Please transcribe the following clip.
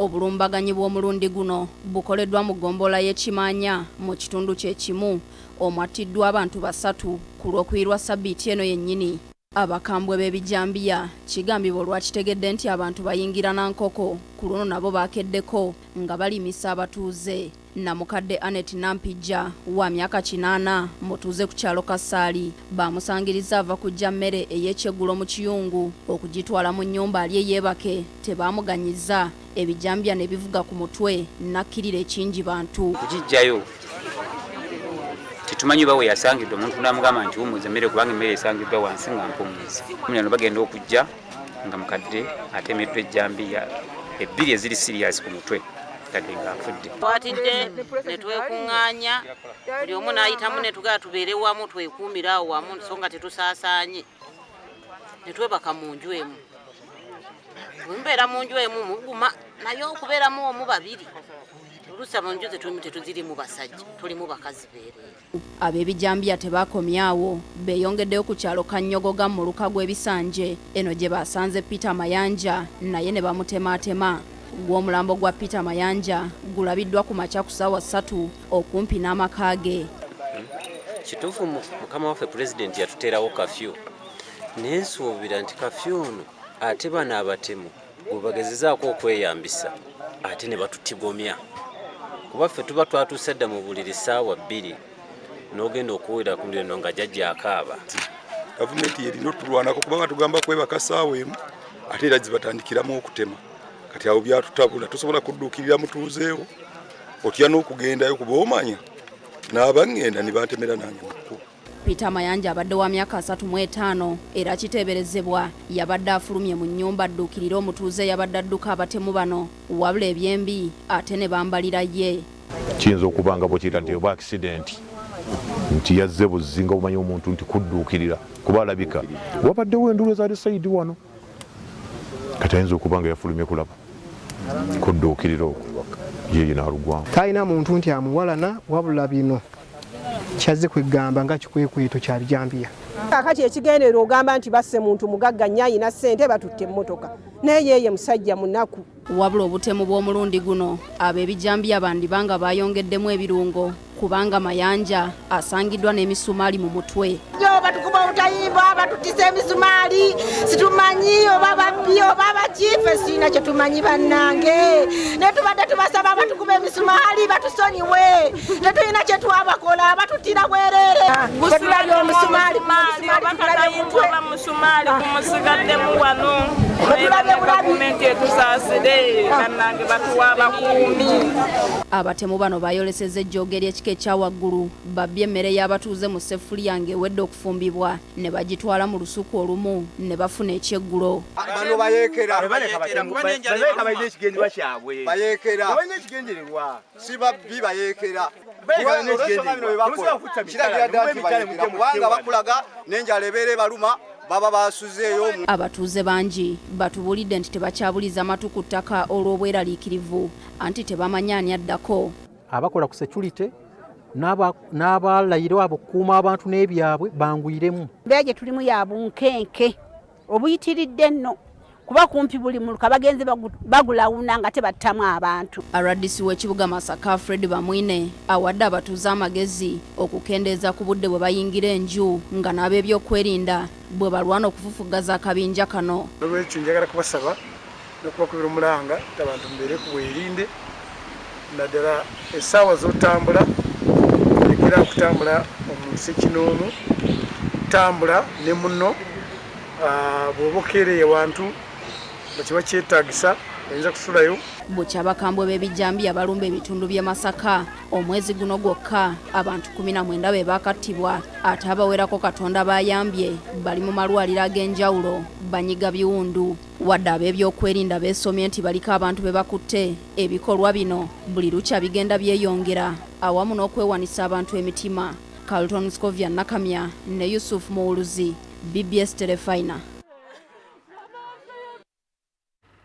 Obulumbaganyi bw'omulundi guno bukoleddwa mu ggombolola y'Ekimanya mu kitundu kyekimu omwattiddwa abantu 3 ku lw'okuyiirwa ssabbiiti eno yennyini. Abakambwe b'ebijambiya kigambibwa olwakitegedde nti abantu bayingira Nankoko ku luno nabo baakeddeko nga balimisa abatuuze. Namukadde Anet Nampijja wa myaka 80 mutuuze ku kyalo Kasaali baamusangiriza ava kujja mmere ey'ekyeggulo mu kiyungu okugitwala mu nnyumba ali eyeebake tebaamuganyiza ebijambiya ne bivuga ku mutwe nakkirira ekingi bantu. Kugijjayo tumanyi bawe yasangidde omuntu n'amugamba nti wumuze emmere kubanga emmere esangiddwa wansi nga mpumuzi. Mulyano bagenda okujja nga mukadde atemeddwa ejjambiya ebbiri eziri sirias ku mutwe tadde nga afudde. Twatidde ne twekuŋŋaanya buli omu n'ayitamu ne tugaa tubeere wamu twekuumira awo wamu so nga tetusaasaanye ne twebaka mu nju emu. Bwe mubeera mu nju emu muguma naye okubeeramu omu babiri oluusi mu nju tetuzirimu basajja tulimu bakazi beereere. Ab'ebijambiya tebaakomyawo beeyongeddeyo ku kyalo Kannyogoga mu luka gw'ebisanje eno gye baasanze Peter Mayanja naye ne bamutemaatema. Gw'omulambo gwa Peter Mayanja gulabiddwa ku makya ku ssaawa 3 okumpi n'amaka ge. Kituufu mukama waffe pulezidenti yatuteerawo kafyu nensuubira nti kafyu ono ate bano abatemu bwe bagezezaako okweyambisa ate ne batutigomya kuba ffe tuba twatuuse dda mu buliri ssaawa 2 n'ogenda okuwulira ku ndeno nga jjajja akaaba. Gavumenti yerina otulwanako kuba batugamba kwebaka ssaawa emu ate era zibatandikiramu okutema. Kati awo byatutabula tosobola kudduukirira mutuuzeewo otya n'okugendayo kuba omanya n'abangenda ne batemera nange mukku. Peter Mayanja abadde wa myaka 35 era kiteeberezebwa yabadde afulumye mu nnyumba adduukirira omutuuze yabadde adduka abatemu bano wabula ebyembi ate ne bambalira ye. Kiyinza okuba nga bwekiyita nti oba accident nti yazze buzinga bumanyi omuntu nti kudduukirira kuba alabika wabaddewo enduulu ezaali sayidi wano kati ayinza okuba nga yafulumye kulaba kudduukirira okwo yeye n'alugwamu. Talina muntu nti amuwalana wabula bino kyazze kwegamba nga kikwekweto kya bijambiya. Kakati ekigendera ogamba nti basse muntu mugagga nnyo ayina ssente batutte emmotoka naye yeeye musajja munaku. Wabula obutemu bw'omulundi guno ab'ebijambiya bandibanga baayongeddemu ebirungo kubanga Mayanja asangiddwa n'emisumaali mu mutwe. Batukuba obutayimba batutisa emisumaali situmanyi oba babbi oba bakiife sina kye tumanyi bannange ne tubadde tubasaba batukuba emisumaali batusonyiwe tetulina kye twabakola batutira bwereere. Tetulabye omusumaali musumaali kumusigaddemu wano gavumenti etusaasire bannange batuwa abakuumi. Abatemu bano baayolesezza ejjoogeri ekika ekya waggulu babbye emmere y'abatuuze mu ssefuliya ng'ewedde okufumbibwa ne bagitwala mu lusuku olumu ne bafuna ekyeggulo. Bano bayeekera balina ekigendererwa kyabwe si babbi bayeekera kiragira ddala nti bayeekera kubanga bakulaga n'enjala ebeera ebaluma baba basuzeeyo. Abatuuze bangi batubuulidde nti tebakyabuliza matu ku ttaka olw'obweraliikirivu anti tebamanya ani addako. Abakola ku security n'abalayira okukuuma abantu n'ebyabwe bangwiremu. Mbeera gye tulimu ya bunkenke obuyitiridde nno kuba kumpi buli muluka bagenze bagulawuna nga tebattamu abantu. RDC w'ekibuga Masaka Fred Bamwine awadde abatuuze amagezi okukendeeza ku budde bwe bayingira enju nga n'ab'ebyokwerinda bwe balwana okufufugaza akabinja kano. Olw'ekyo njagala kubasaba n'okubakubira omulanga nti abantu mubeere ku bwerinde naddala essaawa z'otambula olekera okutambula omu Ssekinoomu tambula ne munno bw'oba okeereye wantu bakiba kyetaagisa oyinza kusulayo. Bukya abakambwe b'ebijambiya balumba ebitundu by'e Masaka omwezi guno gwokka abantu 19 be baakattibwa ate abawerako Katonda bayambye bali mu malwaliro ag'enjawulo banyiga biwundu. Wadde ab'ebyokwerinda beesomye nti baliko abantu be bakutte ebikolwa bino buli lukya bigenda byeyongera awamu n'okwewanisa abantu emitima. Carlton Scovia Nakamya ne Yusuf Muwuluzi, BBS Telefina.